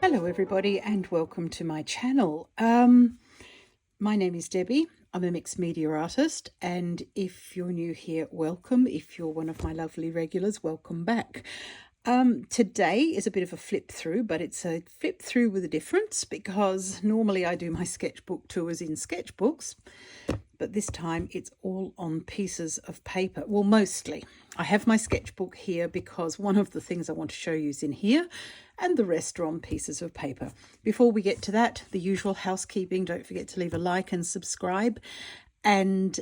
Hello everybody and welcome to my channel. My name is Debbie. I'm a mixed media artist, and if you're new here, welcome. If you're one of my lovely regulars, welcome back. Today is a bit of a flip through, but it's a flip through with a difference because normally I do my sketchbook tours in sketchbooks, but this time it's all on pieces of paper. Well, mostly. I have my sketchbook here because one of the things I want to show you is in here, and the rest are on pieces of paper. Before we get to that, the usual housekeeping: don't forget to leave a like and subscribe, and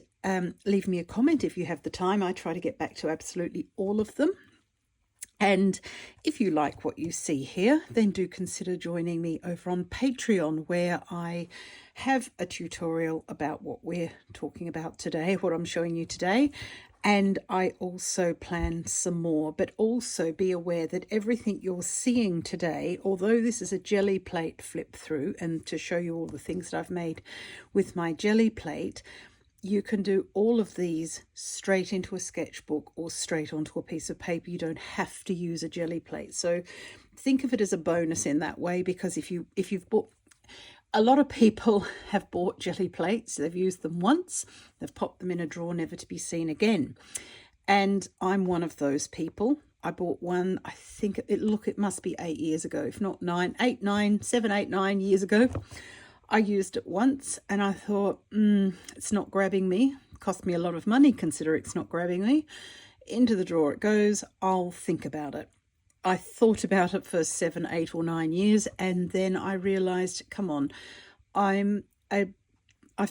leave me a comment if you have the time. I try to get back to absolutely all of them. And if you like what you see here, then do consider joining me over on Patreon, where I have a tutorial about what we're talking about today, what I'm showing you today. And I also plan some more, but also be aware that everything you're seeing today, although this is a Gelli plate flip through and to show you all the things that I've made with my Gelli plate, you can do all of these straight into a sketchbook or straight onto a piece of paper. You don't have to use a Gelli plate. So think of it as a bonus in that way, because if you've bought, a lot of people have bought Gelli plates, they've used them once, they've popped them in a drawer never to be seen again. And I'm one of those people. I bought one, I think it must be 8 years ago, if not 7, 8, 9 years ago. I used it once and I thought, it's not grabbing me. It cost me a lot of money, consider it's not grabbing me. Into the drawer it goes. I'll think about it. I thought about it for 7, 8 or 9 years, and then I realized, come on, I've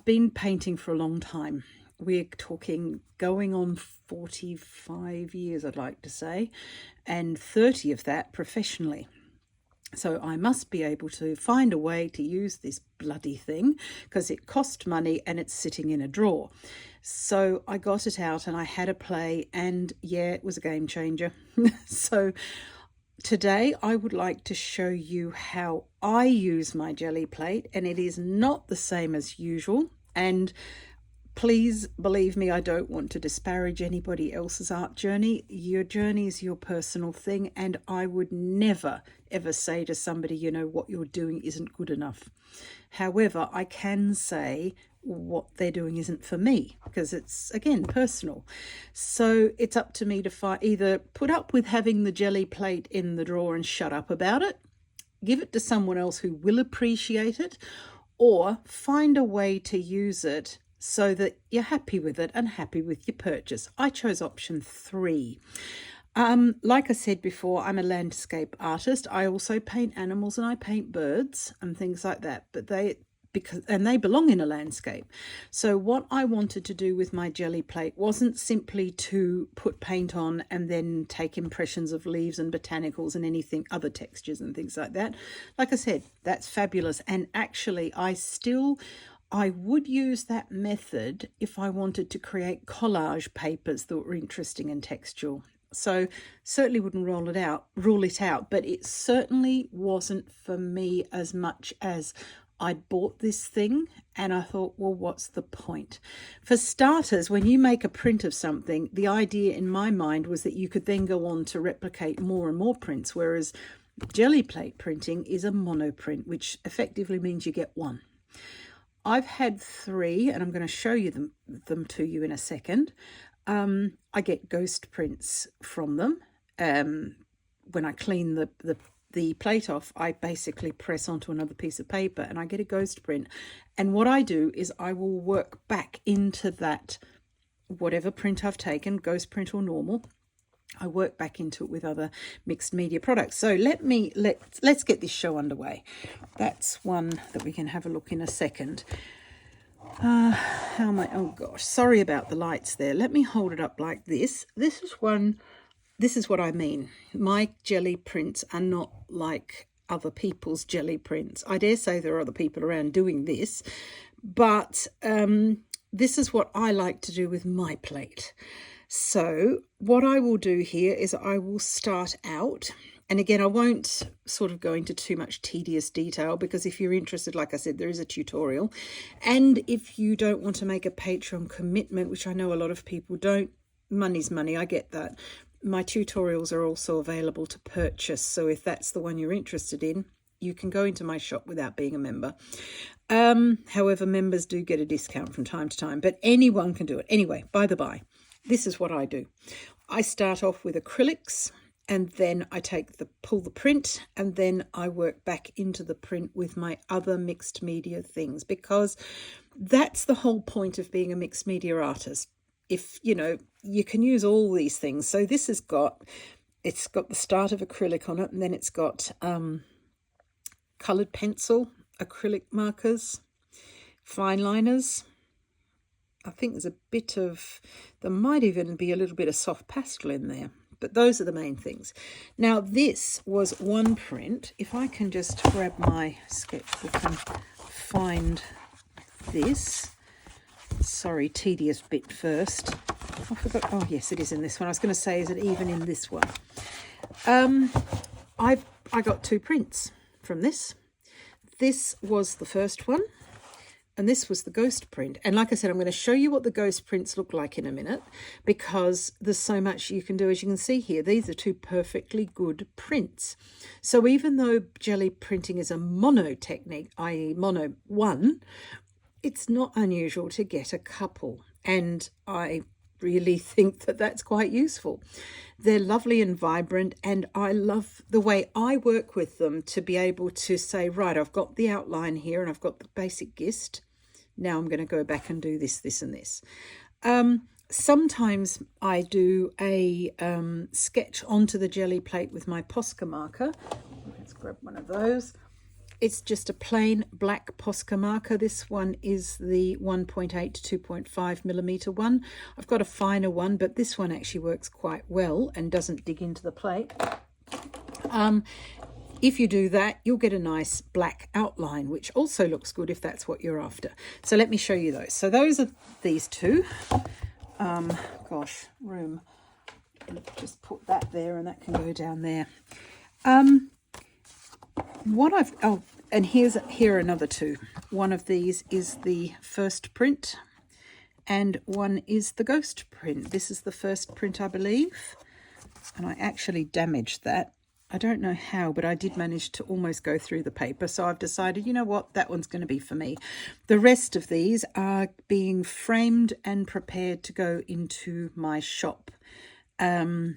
been painting for a long time. We're talking going on 45 years, I'd like to say, and 30 of that professionally. So I must be able to find a way to use this bloody thing, because it cost money and it's sitting in a drawer. So I got it out and I had a play, and yeah, it was a game changer. So today I would like to show you how I use my Gelli plate, and it is not the same as usual. And please believe me, I don't want to disparage anybody else's art journey. Your journey is your personal thing, and I would never, ever say to somebody, you know, what you're doing isn't good enough. However, I can say what they're doing isn't for me, because it's, again, personal. So it's up to me to either put up with having the Gelli plate in the drawer and shut up about it, give it to someone else who will appreciate it, or find a way to use it so that you're happy with it and happy with your purchase. I chose option 3. Like I said before, I'm a landscape artist. I also paint animals and I paint birds and things like that, but they belong in a landscape. So what I wanted to do with my Gelli plate wasn't simply to put paint on and then take impressions of leaves and botanicals and anything, other textures and things like that. Like I said, that's fabulous. And actually, I would use that method if I wanted to create collage papers that were interesting and textual. So certainly wouldn't rule it out, but it certainly wasn't for me as much as I'd bought this thing and I thought, well, what's the point? For starters, when you make a print of something, the idea in my mind was that you could then go on to replicate more and more prints, whereas Gelli plate printing is a monoprint, which effectively means you get one. I've had 3, and I'm going to show you them to you in a second. I get ghost prints from them. When I clean the plate off, I basically press onto another piece of paper and I get a ghost print. And what I do is I will work back into that, whatever print I've taken, ghost print or normal, I work back into it with other mixed media products. So let's get this show underway. That's one that we can have a look in a second. Oh gosh, sorry about the lights there. Let me hold it up like this. This is what I mean. My Gelli prints are not like other people's Gelli prints. I dare say there are other people around doing this, but this is what I like to do with my plate. So what I will do here is I will start out, and again, I won't sort of go into too much tedious detail, because if you're interested, like I said, there is a tutorial. And if you don't want to make a Patreon commitment, which I know a lot of people don't, money's money, I get that. My tutorials are also available to purchase, so if that's the one you're interested in, You can go into my shop without being a member. However, members do get a discount from time to time, but anyone can do it. Anyway, by the by, this is what I do. I start off with acrylics, and then I pull the print, and then I work back into the print with my other mixed media things, because that's the whole point of being a mixed media artist. If, you can use all these things. So this it's got the start of acrylic on it, and then it's got coloured pencil, acrylic markers, fine liners. I think there might even be a little bit of soft pastel in there, but those are the main things. Now, this was one print. If I can just grab my sketchbook and find this. Sorry, tedious bit first. I forgot. Oh, yes, it is in this one. I was going to say, is it even in this one? I got 2 prints from this. This was the first one, and this was the ghost print. And like I said, I'm going to show you what the ghost prints look like in a minute, because there's so much you can do. As you can see here, these are 2 perfectly good prints. So even though Gelli printing is a mono technique, i.e. mono one, it's not unusual to get a couple. And I really think that that's quite useful. They're lovely and vibrant, and I love the way I work with them to be able to say, right, I've got the outline here and I've got the basic gist. Now I'm going to go back and do this, this and this. Sometimes I do a sketch onto the Gelli plate with my Posca marker. Let's grab one of those. It's just a plain black Posca marker. This one is the 1.8 to 2.5 millimeter one. I've got a finer one, but this one actually works quite well and doesn't dig into the plate. If you do that, you'll get a nice black outline, which also looks good if that's what you're after. So let me show you those. So those are these 2. Room. Just put that there, and that can go down there. And here are another 2. One of these is the first print, and one is the ghost print. This is the first print, I believe, and I actually damaged that. I don't know how, but I did manage to almost go through the paper, so I've decided, you know what, that one's going to be for me. The rest of these are being framed and prepared to go into my shop. And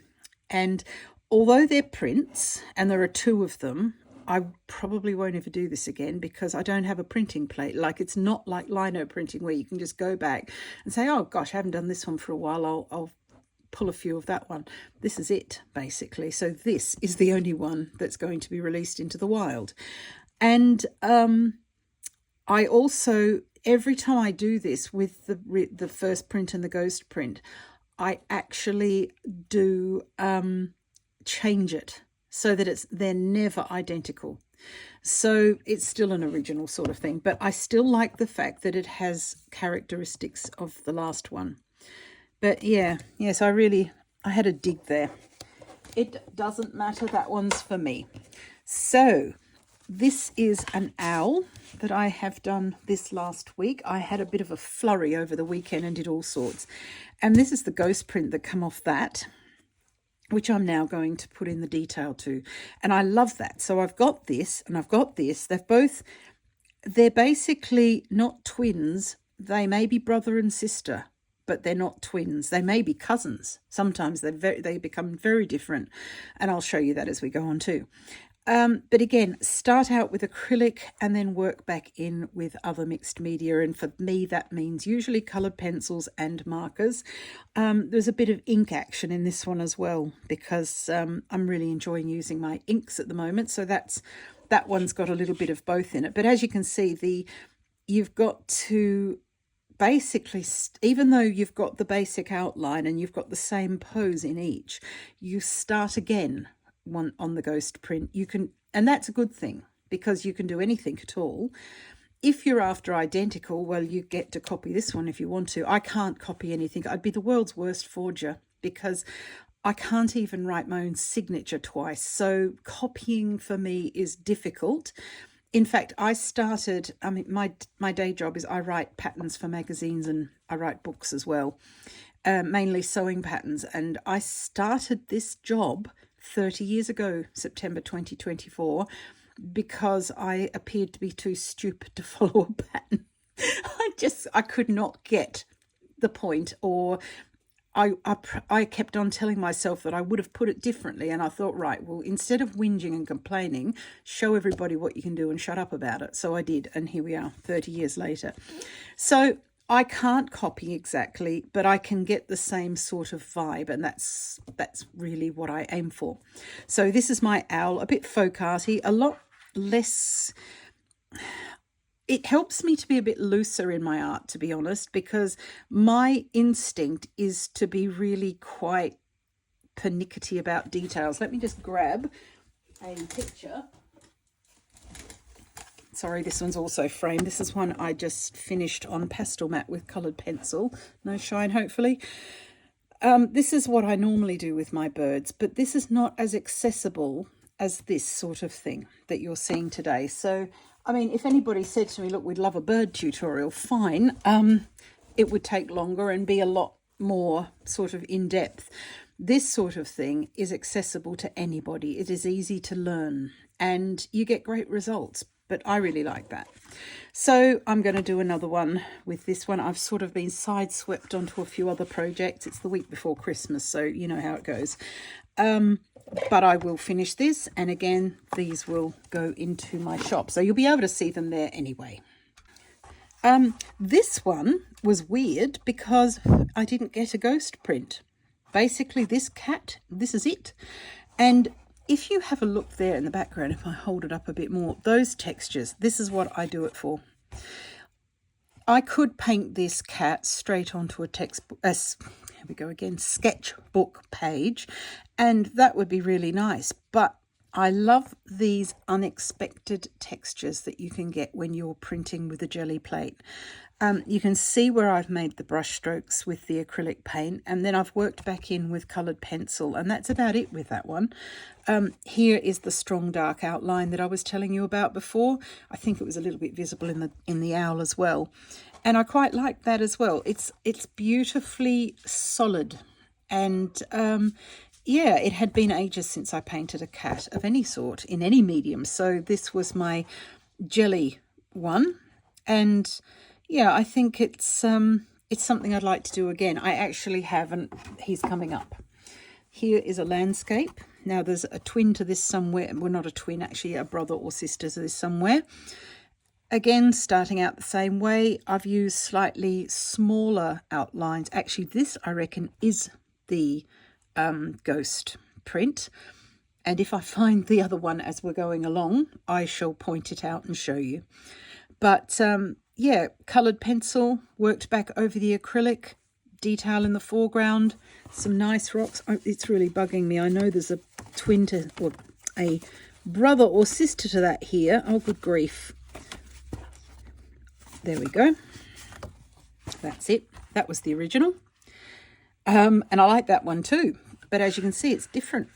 although they're prints, and there are 2 of them, I probably won't ever do this again, because I don't have a printing plate. Like, it's not like lino printing where you can just go back and say, oh gosh, I haven't done this one for a while, I'll pull a few of that one. This is it, basically. So this is the only one that's going to be released into the wild. And I also, every time I do this with the first print and the ghost print, I actually do change it so that they're never identical. So it's still an original sort of thing, but I still like the fact that it has characteristics of the last one. But yes, I had a dig there. It doesn't matter, that one's for me. So this is an owl that I have done this last week. I had a bit of a flurry over the weekend and did all sorts. And this is the ghost print that come off that, which I'm now going to put in the detail to. And I love that. So I've got this and I've got this. They're basically not twins. They may be brother and sister, but they're not twins. They may be cousins. Sometimes they become very different. And I'll show you that as we go on too. But again, start out with acrylic and then work back in with other mixed media. And for me, that means usually coloured pencils and markers. There's a bit of ink action in this one as well, because I'm really enjoying using my inks at the moment. So that one's got a little bit of both in it. But as you can see, you've got to basically, even though you've got the basic outline and you've got the same pose in each, you start again on the ghost print. You can, and that's a good thing, because you can do anything at all. If you're after identical, well, you get to copy this one if you want to. I can't copy anything. I'd be the world's worst forger, because I can't even write my own signature twice. So copying for me is difficult. In fact, my day job is I write patterns for magazines and I write books as well, mainly sewing patterns. And I started this job 30 years ago, September 2024, because I appeared to be too stupid to follow a pattern. I could not get the point, or I kept on telling myself that I would have put it differently, and I thought, right, well, instead of whinging and complaining, show everybody what you can do and shut up about it. So I did, and here we are 30 years later. So I can't copy exactly, but I can get the same sort of vibe, and that's really what I aim for. So this is my owl, a bit folk arty, a lot less. It helps me to be a bit looser in my art, to be honest, because my instinct is to be really quite pernickety about details. Let me just grab a picture. Sorry, this one's also framed. This is one I just finished on pastel mat with coloured pencil. No shine, hopefully. This is what I normally do with my birds, but this is not as accessible as this sort of thing that you're seeing today. So, I mean, if anybody said to me, look, we'd love a bird tutorial, fine. It would take longer and be a lot more sort of in-depth. This sort of thing is accessible to anybody. It is easy to learn and you get great results. But I really like that. So I'm going to do another one with this one. I've sort of been sideswept onto a few other projects. It's the week before Christmas, so you know how it goes. But I will finish this, and again, these will go into my shop. So you'll be able to see them there anyway. This one was weird because I didn't get a ghost print. Basically, this cat, this is it. And if you have a look there in the background, if I hold it up a bit more, those textures, this is what I do it for. I could paint this cat straight onto a textbook, here we go again, sketchbook page, and that would be really nice. But I love these unexpected textures that you can get when you're printing with a Gelli plate. You can see where I've made the brush strokes with the acrylic paint, and then I've worked back in with coloured pencil, and that's about it with that one. Here is the strong dark outline that I was telling you about before. I think it was a little bit visible in the owl as well, and I quite like that as well. It's beautifully solid, and yeah, it had been ages since I painted a cat of any sort in any medium, so this was my Gelli one, and yeah, I think it's something I'd like to do again. I actually haven't. He's coming up. Here is a landscape. Now there's a twin to this somewhere. Well, not a twin, actually, a brother or sister to this somewhere. Again, starting out the same way. I've used slightly smaller outlines. Actually, this, I reckon, is the ghost print. And if I find the other one as we're going along, I shall point it out and show you. But yeah, coloured pencil, worked back over the acrylic, detail in the foreground, some nice rocks. Oh, it's really bugging me. I know there's a twin to, or a brother or sister to that here. Oh, good grief. There we go. That's it. That was the original. And I like that one too. But as you can see, it's different.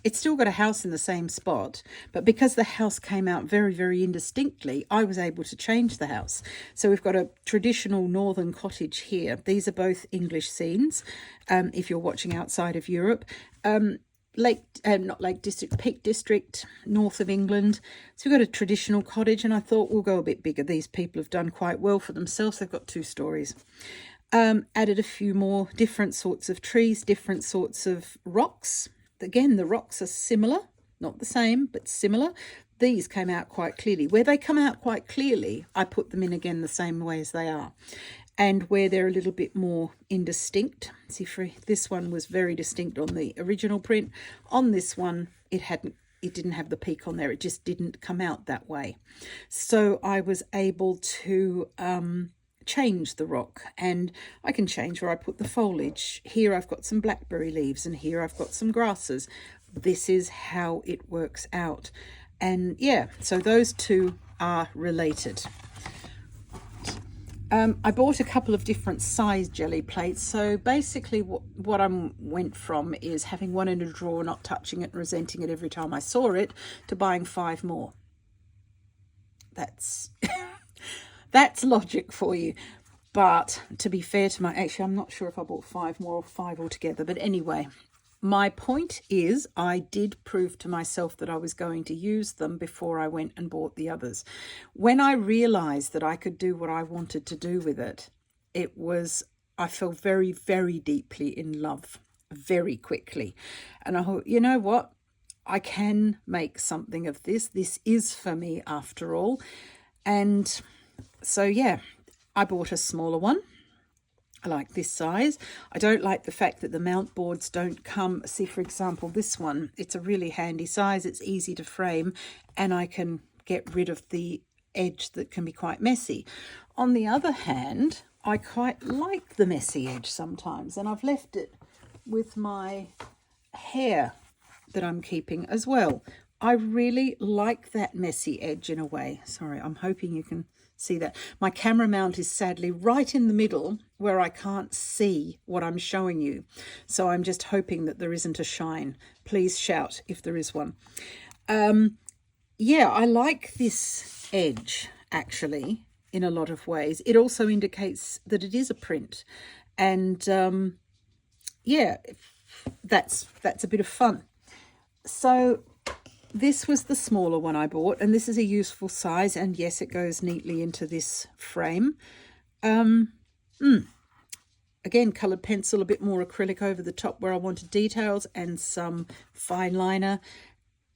It's still got a house in the same spot, but because the house came out very, very indistinctly, I was able to change the house. So we've got a traditional northern cottage here. These are both English scenes, if you're watching outside of Europe. Not Lake District, Peak District, north of England. So we've got a traditional cottage, and I thought we'll go a bit bigger. These people have done quite well for themselves. They've got 2 stories. Added a few more different sorts of trees, different sorts of rocks. Again, the rocks are similar, not the same, but similar. These came out quite clearly. Where they come out quite clearly, I put them in again the same way as they are. And where they're a little bit more indistinct, see, for this one was very distinct on the original print. On this one, it didn't have the peak on there. It just didn't come out that way. So I was able to change the rock, and I can change where I put the foliage. Here I've got some blackberry leaves, and here I've got some grasses. This is how it works out. And yeah, so those two are related. I bought a couple of different size Gelli plates. So basically what I went from is having one in a drawer, not touching it, resenting it every time I saw it, to buying 5 more. That's that's logic for you. But to be fair to actually, I'm not sure if I bought 5 more or 5 altogether. But anyway, My point is, I did prove to myself that I was going to use them before I went and bought the others. When I realized that I could do what I wanted to do with it, I fell very, very deeply in love very quickly. And I thought, you know what? I can make something of this. This is for me after all. And so, yeah, I bought a smaller one. I like this size. I don't like the fact that the mount boards don't come. See, for example, this one, it's a really handy size. It's easy to frame and I can get rid of the edge that can be quite messy. On the other hand, I quite like the messy edge sometimes, and I've left it with my hair that I'm keeping as well. I really like that messy edge in a way. Sorry, I'm hoping you can see that. My camera mount is sadly right in the middle where I can't see what I'm showing you. So I'm just hoping that there isn't a shine. Please shout if there is one. Yeah, I like this edge actually in a lot of ways. It also indicates that it is a print. And yeah, that's a bit of fun. So this was the smaller one I bought, and this is a useful size, and yes, it goes neatly into this frame. Again, coloured pencil, a bit more acrylic over the top where I wanted details, and some fine liner.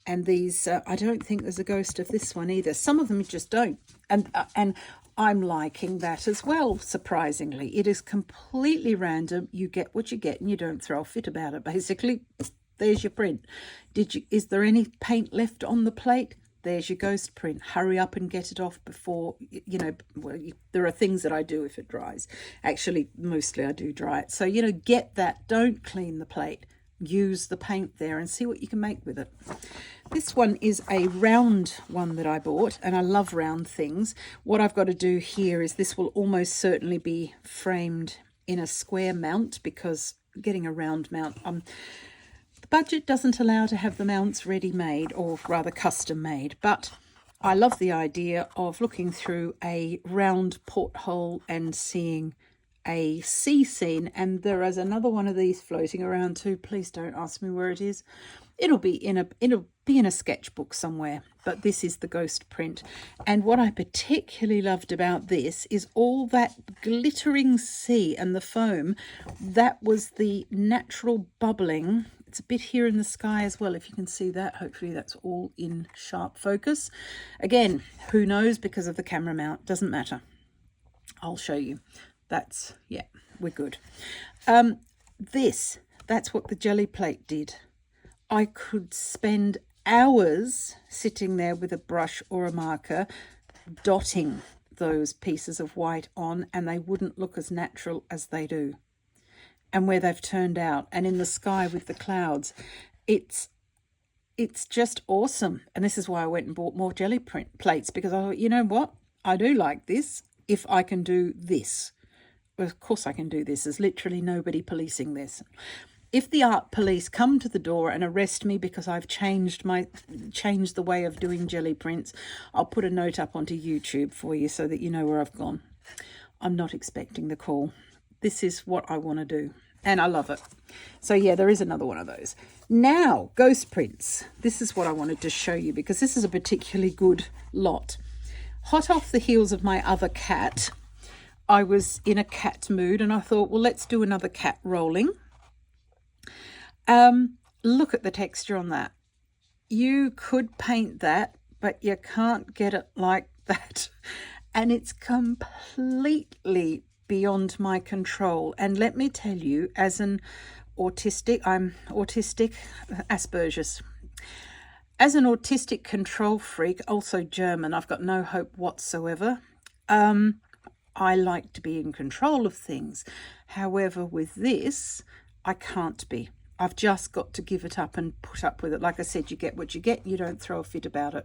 And these, I don't think there's a ghost of this one either. Some of them just don't. And I'm liking that as well, surprisingly. It is completely random. You get what you get and you don't throw a fit about it, basically. There's your print. Is there any paint left on the plate? There's your ghost print. Hurry up and get it off before, there are things that I do if it dries. Actually, mostly I do dry it. So, get that. Don't clean the plate. Use the paint there and see what you can make with it. This one is a round one that I bought, and I love round things. What I've got to do here is this will almost certainly be framed in a square mount, because getting a round mount, the budget doesn't allow to have the mounts ready-made, or rather custom-made, but I love the idea of looking through a round porthole and seeing a sea scene. And there is another one of these floating around too. Please don't ask me where it is. It'll be in a sketchbook somewhere, but this is the ghost print. And what I particularly loved about this is all that glittering sea and the foam. That was the natural bubbling. It's a bit here in the sky as well, if you can see that. Hopefully that's all in sharp focus. Again, who knows, because of the camera mount. Doesn't matter. I'll show you. Yeah, we're good. That's what the Gelli plate did. I could spend hours sitting there with a brush or a marker dotting those pieces of white on, and they wouldn't look as natural as they do. And where they've turned out, and in the sky with the clouds, it's just awesome. And this is why I went and bought more Gelli print plates, because I thought, you know what, I do like this if I can do this. Well, of course I can do this. There's literally nobody policing this. If the art police come to the door and arrest me because I've changed the way of doing Gelli prints, I'll put a note up onto YouTube for you so that you know where I've gone. I'm not expecting the call. This is what I want to do, and I love it. So yeah, there is another one of those. Now, ghost prints. This is what I wanted to show you, because this is a particularly good lot. Hot off the heels of my other cat, I was in a cat mood, and I thought, well, let's do another cat rolling. Look at the texture on that. You could paint that, but you can't get it like that. And it's completely beyond my control. And let me tell you, as an autistic, I'm autistic, Asperger's. As an autistic control freak, also German, I've got no hope whatsoever. I like to be in control of things. However, with this, I can't be. I've just got to give it up and put up with it. Like I said, you get what you get. You don't throw a fit about it.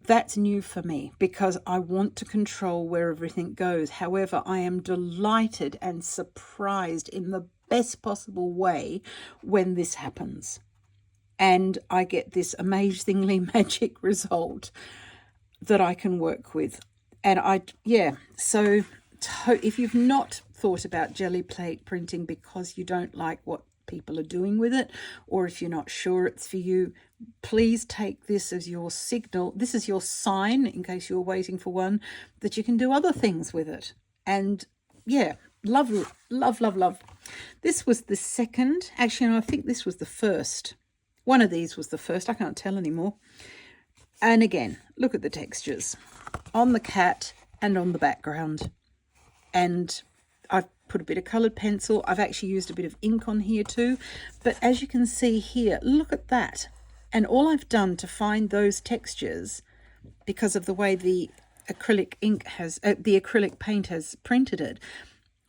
That's new for me, because I want to control where everything goes. However, I am delighted and surprised in the best possible way when this happens. And I get this amazingly magic result that I can work with. And so if you've not thought about Gelli plate printing because you don't like what people are doing with it, or if you're not sure it's for you, please take this as your signal. This is your sign, in case you're waiting for one, that you can do other things with it. And yeah, love, love, love, love. This was the second. Actually, no, I think this was the first. One of these was the first. I can't tell anymore. And again, look at the textures on the cat and on the background. And I've put a bit of coloured pencil. I've actually used a bit of ink on here too. But as you can see here, look at that. And all I've done to find those textures, because of the way the acrylic ink has, the acrylic paint has printed it,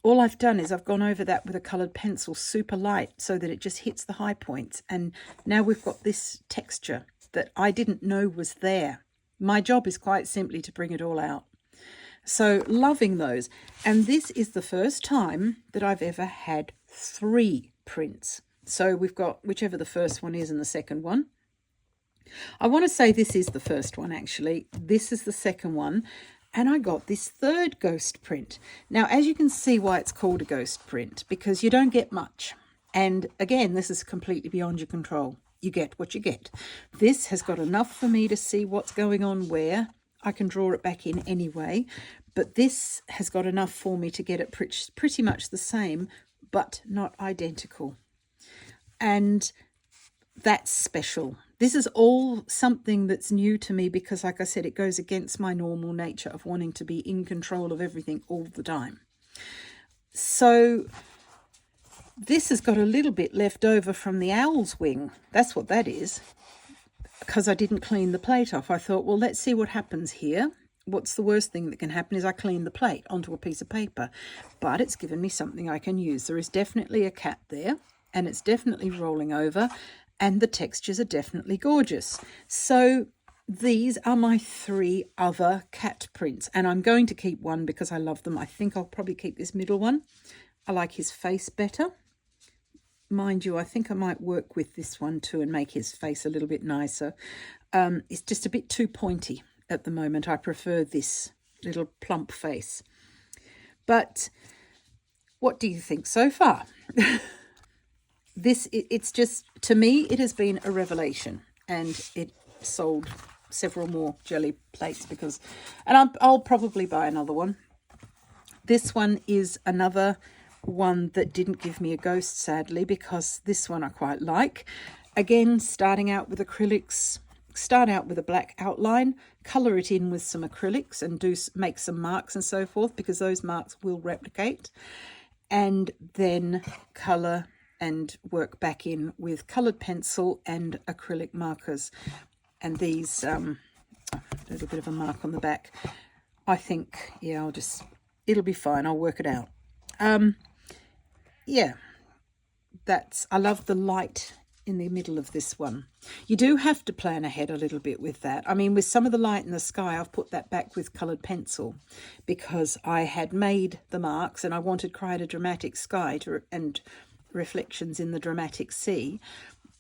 all I've done is I've gone over that with a coloured pencil, super light, so that it just hits the high points. And now we've got this texture that I didn't know was there. My job is quite simply to bring it all out. So loving those. And this is the first time that I've ever had 3 prints. So we've got whichever the first one is and the second one. I want to say this is the first one, actually. This is the second one. And I got this third ghost print. Now, as you can see why it's called a ghost print, because you don't get much. And again, this is completely beyond your control. You get what you get. This has got enough for me to see what's going on where. I can draw it back in anyway. But this has got enough for me to get it pretty much the same, but not identical. And that's special. This is all something that's new to me because, like I said, it goes against my normal nature of wanting to be in control of everything all the time. So this has got a little bit left over from the owl's wing. That's what that is. Because I didn't clean the plate off. I thought, well, let's see what happens here. What's the worst thing that can happen is I clean the plate onto a piece of paper. But it's given me something I can use. There is definitely a cat there, and it's definitely rolling over. And the textures are definitely gorgeous. So these are my 3 other cat prints. And I'm going to keep one because I love them. I think I'll probably keep this middle one. I like his face better. Mind you, I think I might work with this one too and make his face a little bit nicer. It's just a bit too pointy at the moment. I prefer this little plump face. But what do you think so far? It's just, to me, it has been a revelation, and it sold several more Gelli plates because, and I'll probably buy another one. This one is another one that didn't give me a ghost, sadly, because this one I quite like. Again, starting out with acrylics, start out with a black outline, colour it in with some acrylics and make some marks and so forth, because those marks will replicate, and then colour and work back in with coloured pencil and acrylic markers. And these, a little bit of a mark on the back. I think, yeah, it'll be fine. I'll work it out. Yeah, I love the light in the middle of this one. You do have to plan ahead a little bit with that. I mean, with some of the light in the sky, I've put that back with coloured pencil because I had made the marks and I wanted quite a dramatic sky and reflections in the dramatic sea.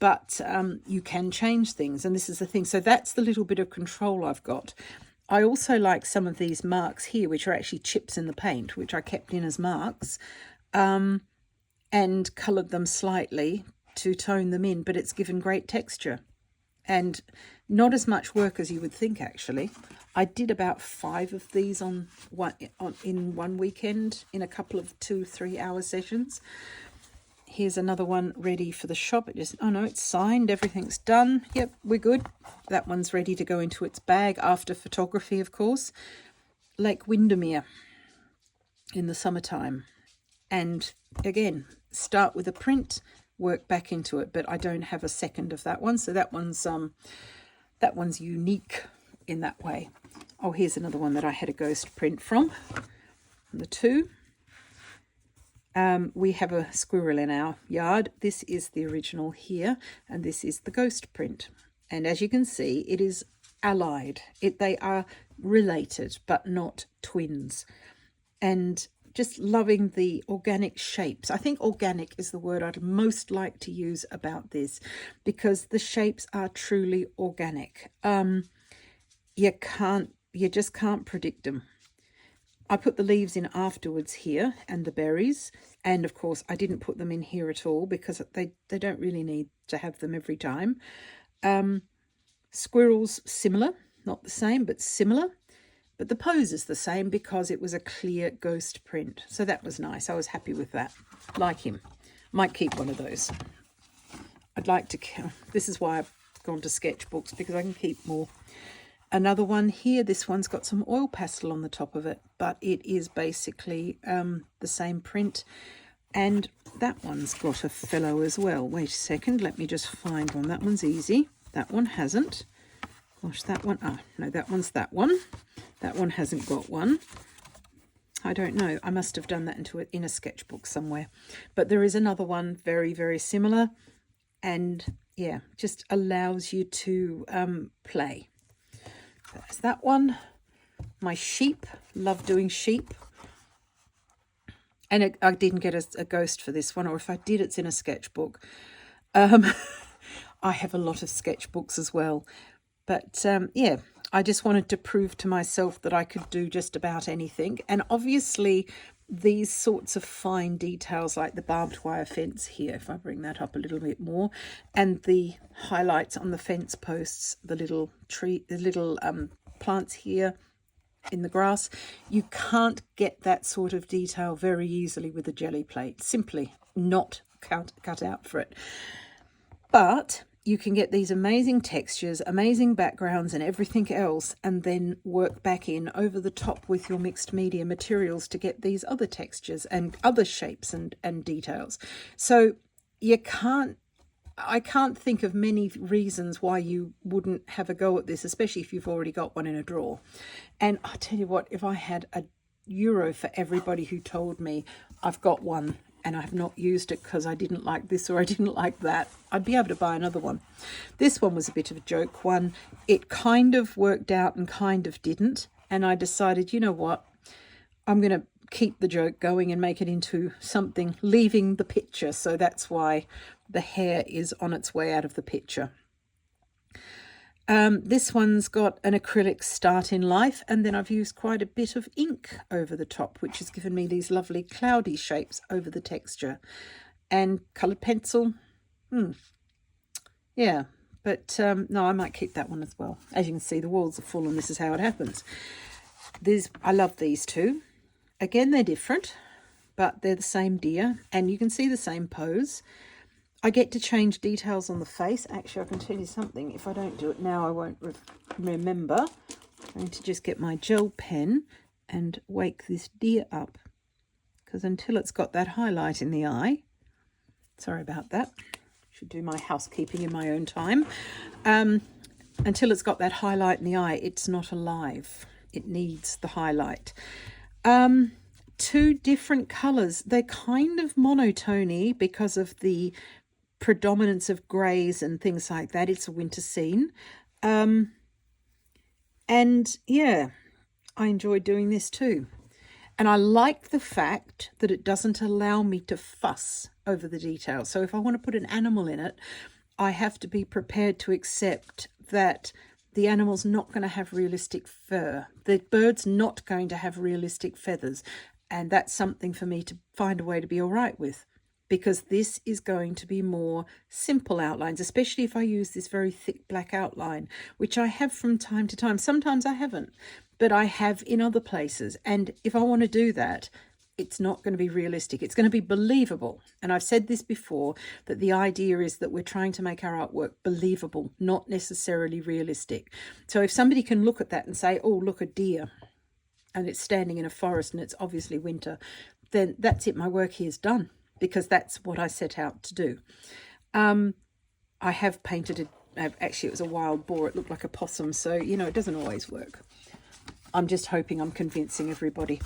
But you can change things, and this is the thing. So that's the little bit of control I've got. I also like some of these marks here, which are actually chips in the paint, which I kept in as marks, and coloured them slightly to tone them in, but it's given great texture and not as much work as you would think, actually. I did about 5 of these in one weekend in a couple of 2-3 hour sessions. Here's another one ready for the shop. Oh no, it's signed, everything's done. Yep, we're good. That one's ready to go into its bag after photography, of course. Lake Windermere in the summertime. And again, start with a print, work back into it, but I don't have a second of that one, so that one's unique in that way. Oh, here's another one that I had a ghost print from the 2. We have a squirrel in our yard. This is the original here, and this is the ghost print. And as you can see, it is allied. They are related, but not twins. And just loving the organic shapes. I think organic is the word I'd most like to use about this, because the shapes are truly organic. You just can't predict them. I put the leaves in afterwards here and the berries. And of course, I didn't put them in here at all because they don't really need to have them every time. Squirrels, similar, not the same, but similar. But the pose is the same because it was a clear ghost print. So that was nice. I was happy with that. Like him. Might keep one of those. I'd like to... This is why I've gone to sketchbooks, because I can keep more. Another one here. This one's got some oil pastel on the top of it, but it is basically the same print. And that one's got a fellow as well. Wait a second. Let me just find one. That one's easy. That one hasn't. Gosh, that one... Oh, no, that one's that one. That one hasn't got one. I don't know. I must have done that in a sketchbook somewhere. But there is another one very, very similar. And yeah, just allows you to play. There's that one. My sheep. Love doing sheep. And I didn't get a ghost for this one. Or if I did, it's in a sketchbook. I have a lot of sketchbooks as well. But yeah, I just wanted to prove to myself that I could do just about anything. And obviously, these sorts of fine details like the barbed wire fence here, if I bring that up a little bit more, and the highlights on the fence posts, the little tree, the little plants here in the grass, you can't get that sort of detail very easily with a jelly plate. Simply not cut out for it. But you can get these amazing textures, amazing backgrounds and everything else, and then work back in over the top with your mixed media materials to get these other textures and other shapes and details. So I can't think of many reasons why you wouldn't have a go at this, especially if you've already got one in a drawer. And I'll tell you what, if I had €1 for everybody who told me I've got one and I've not used it because I didn't like this or I didn't like that, I'd be able to buy another one. This one was a bit of a joke one. It kind of worked out and kind of didn't. And I decided, you know what, I'm going to keep the joke going and make it into something leaving the picture. So that's why the hair is on its way out of the picture. This one's got an acrylic start in life, and then I've used quite a bit of ink over the top, which has given me these lovely cloudy shapes over the texture. And coloured pencil. Yeah, but no, I might keep that one as well. As you can see, the walls are full and this is how it happens. I love these two. Again, they're different, but they're the same deer, and you can see the same pose. I get to change details on the face. Actually, I can tell you something. If I don't do it now, I won't remember. I'm going to just get my gel pen and wake this deer up, because until it's got that highlight in the eye, sorry about that, should do my housekeeping in my own time. Until it's got that highlight in the eye, it's not alive. It needs the highlight. Two different colours. They're kind of monotony because of the predominance of greys and things like that. It's a winter scene. And yeah, I enjoy doing this too. And I like the fact that it doesn't allow me to fuss over the details. So if I want to put an animal in it, I have to be prepared to accept that the animal's not going to have realistic fur. The bird's not going to have realistic feathers. And that's something for me to find a way to be all right with, because this is going to be more simple outlines, especially if I use this very thick black outline, which I have from time to time. Sometimes I haven't, but I have in other places. And if I want to do that, it's not going to be realistic. It's going to be believable. And I've said this before, that the idea is that we're trying to make our artwork believable, not necessarily realistic. So if somebody can look at that and say, oh, look, a deer, and it's standing in a forest and it's obviously winter, then that's it. My work here is done, because that's what I set out to do. I have painted it. Actually, it was a wild boar. It looked like a possum. So, you know, it doesn't always work. I'm just hoping I'm convincing everybody.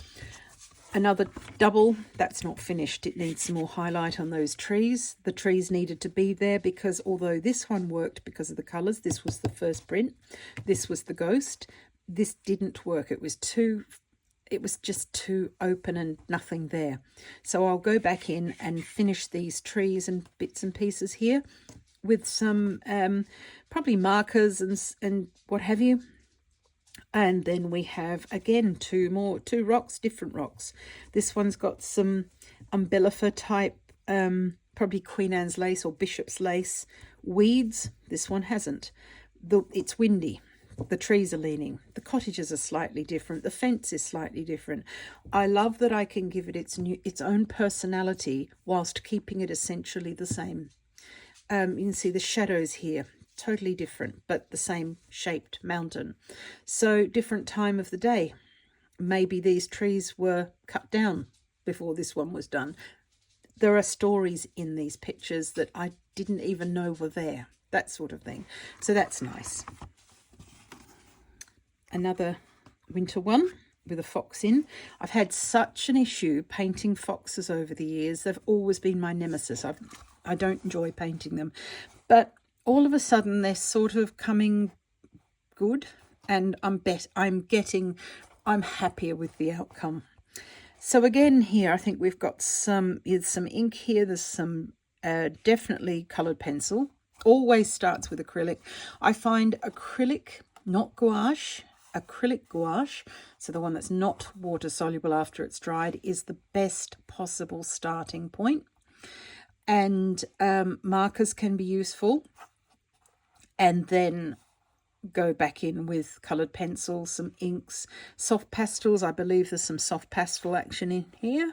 Another double, that's not finished. It needs some more highlight on those trees. The trees needed to be there because although this one worked because of the colours, this was the first print, this was the ghost, this didn't work. It was just too open and nothing there. So I'll go back in and finish these trees and bits and pieces here with some probably markers and what have you. And then we have, again, two rocks, different rocks. This one's got some umbellifer type, probably Queen Anne's lace or Bishop's lace weeds. This one hasn't. It's windy. The trees are leaning. The cottages are slightly different. The fence is slightly different. I love that I can give it its own personality whilst keeping it essentially the same. You can see the shadows here. Totally different, but the same shaped mountain. So different time of the day. Maybe these trees were cut down before this one was done. There are stories in these pictures that I didn't even know were there, that sort of thing. So that's nice. Another winter one with a fox in. I've had such an issue painting foxes over the years. They've always been my nemesis. I don't enjoy painting them, but all of a sudden they're sort of coming good, and I'm happier with the outcome. So again here, I think we've got some ink here. There's some definitely coloured pencil. Always starts with acrylic. I find acrylic, not gouache, acrylic gouache, so the one that's not water soluble after it's dried, is the best possible starting point. And markers can be useful. And then go back in with coloured pencils, some inks, soft pastels. I believe there's some soft pastel action in here.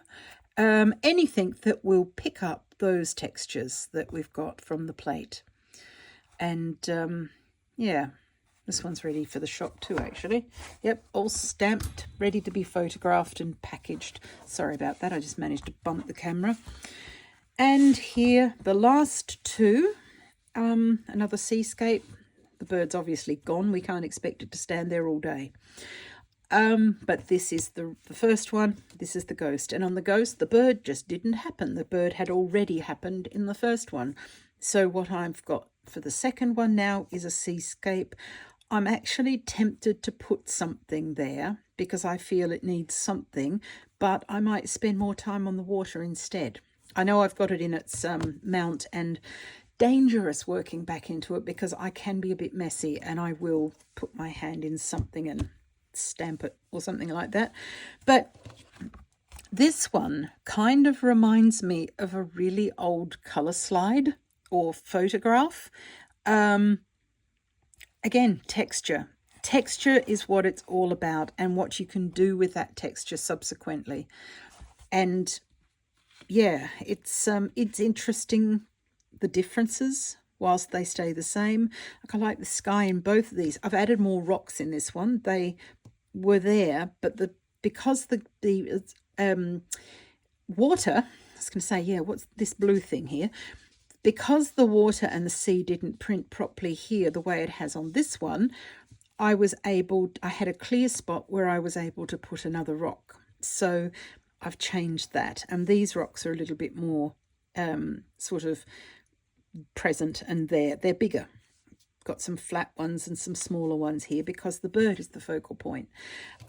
Anything that will pick up those textures that we've got from the plate. And yeah, this one's ready for the shop too, actually. Yep, all stamped, ready to be photographed and packaged. Sorry about that, I just managed to bump the camera. And here, the last two. Another seascape. The bird's obviously gone. We can't expect it to stand there all day. But this is the first one. This is the ghost. And on the ghost, the bird just didn't happen. The bird had already happened in the first one. So what I've got for the second one now is a seascape. I'm actually tempted to put something there because I feel it needs something, but I might spend more time on the water instead. I know I've got it in its mount, and dangerous working back into it because I can be a bit messy, and I will put my hand in something and stamp it or something like that. But this one kind of reminds me of a really old colour slide or photograph. Again, texture. Texture is what it's all about, and what you can do with that texture subsequently. And yeah, it's interesting, the differences whilst they stay the same. Like, I like the sky in both of these. I've added more rocks in this one. They were there, but because the water, I was going to say, yeah, what's this blue thing here? Because the water and the sea didn't print properly here the way it has on this one, I had a clear spot where I was able to put another rock. So I've changed that, and these rocks are a little bit more sort of present, and they're bigger. Got some flat ones and some smaller ones here because the bird is the focal point.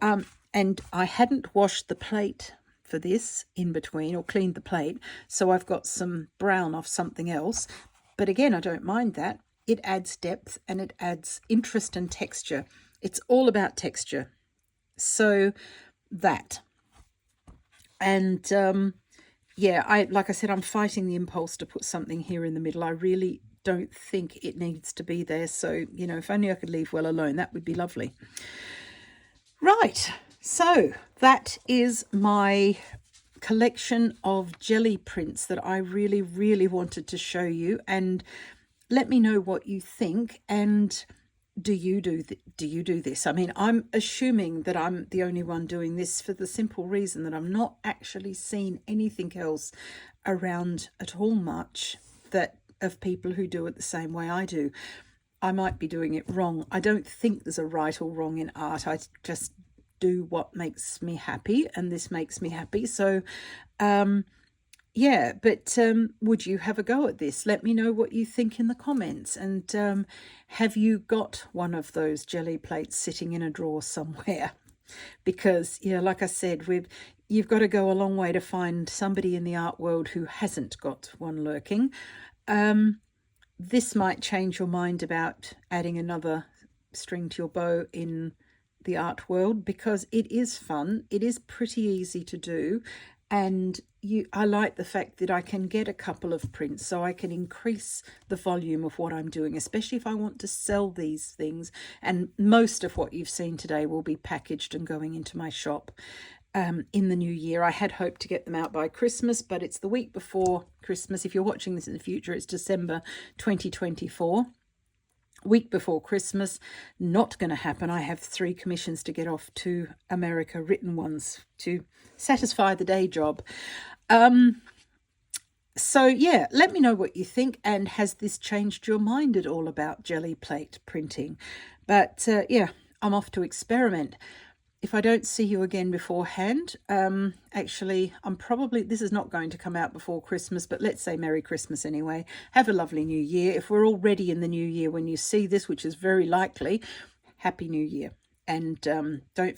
And I hadn't washed the plate for this in between, or cleaned the plate, so I've got some brown off something else. But again, I don't mind that. It adds depth and it adds interest and texture. It's all about texture. So that. And yeah, like I said, I'm fighting the impulse to put something here in the middle. I really don't think it needs to be there. So, you know, if only I could leave well alone, that would be lovely. Right, so that is my collection of Gelli prints that I really, really wanted to show you. And let me know what you think. And do you do this? I mean, I'm assuming that I'm the only one doing this for the simple reason that I'm not actually seeing anything else around at all much of people who do it the same way I do. I might be doing it wrong. I don't think there's a right or wrong in art. I just do what makes me happy, and this makes me happy. So yeah, but would you have a go at this? Let me know what you think in the comments. And have you got one of those Gelli plates sitting in a drawer somewhere? Because, yeah, like I said, you've got to go a long way to find somebody in the art world who hasn't got one lurking. This might change your mind about adding another string to your bow in the art world because it is fun. It is pretty easy to do. And I like the fact that I can get a couple of prints, so I can increase the volume of what I'm doing, especially if I want to sell these things. And most of what you've seen today will be packaged and going into my shop in the new year. I had hoped to get them out by Christmas, but it's the week before Christmas. If you're watching this in the future, it's December 2024. Week before Christmas. Not going to happen. I have 3 commissions to get off to America, written ones to satisfy the day job. So yeah, let me know what you think, and has this changed your mind at all about Gelli plate printing? But yeah, I'm off to experiment. If I don't see you again beforehand, actually, this is not going to come out before Christmas, but let's say Merry Christmas anyway. Have a lovely New Year. If we're already in the New Year when you see this, which is very likely, Happy New Year. And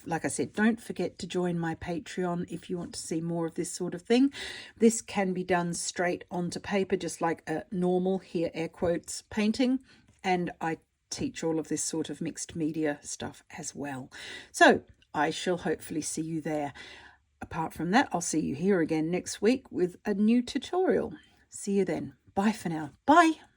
like I said, don't forget to join my Patreon if you want to see more of this sort of thing. This can be done straight onto paper, just like a normal, here air quotes, painting. And I teach all of this sort of mixed media stuff as well. So I shall hopefully see you there. Apart from that, I'll see you here again next week with a new tutorial. See you then. Bye for now. Bye.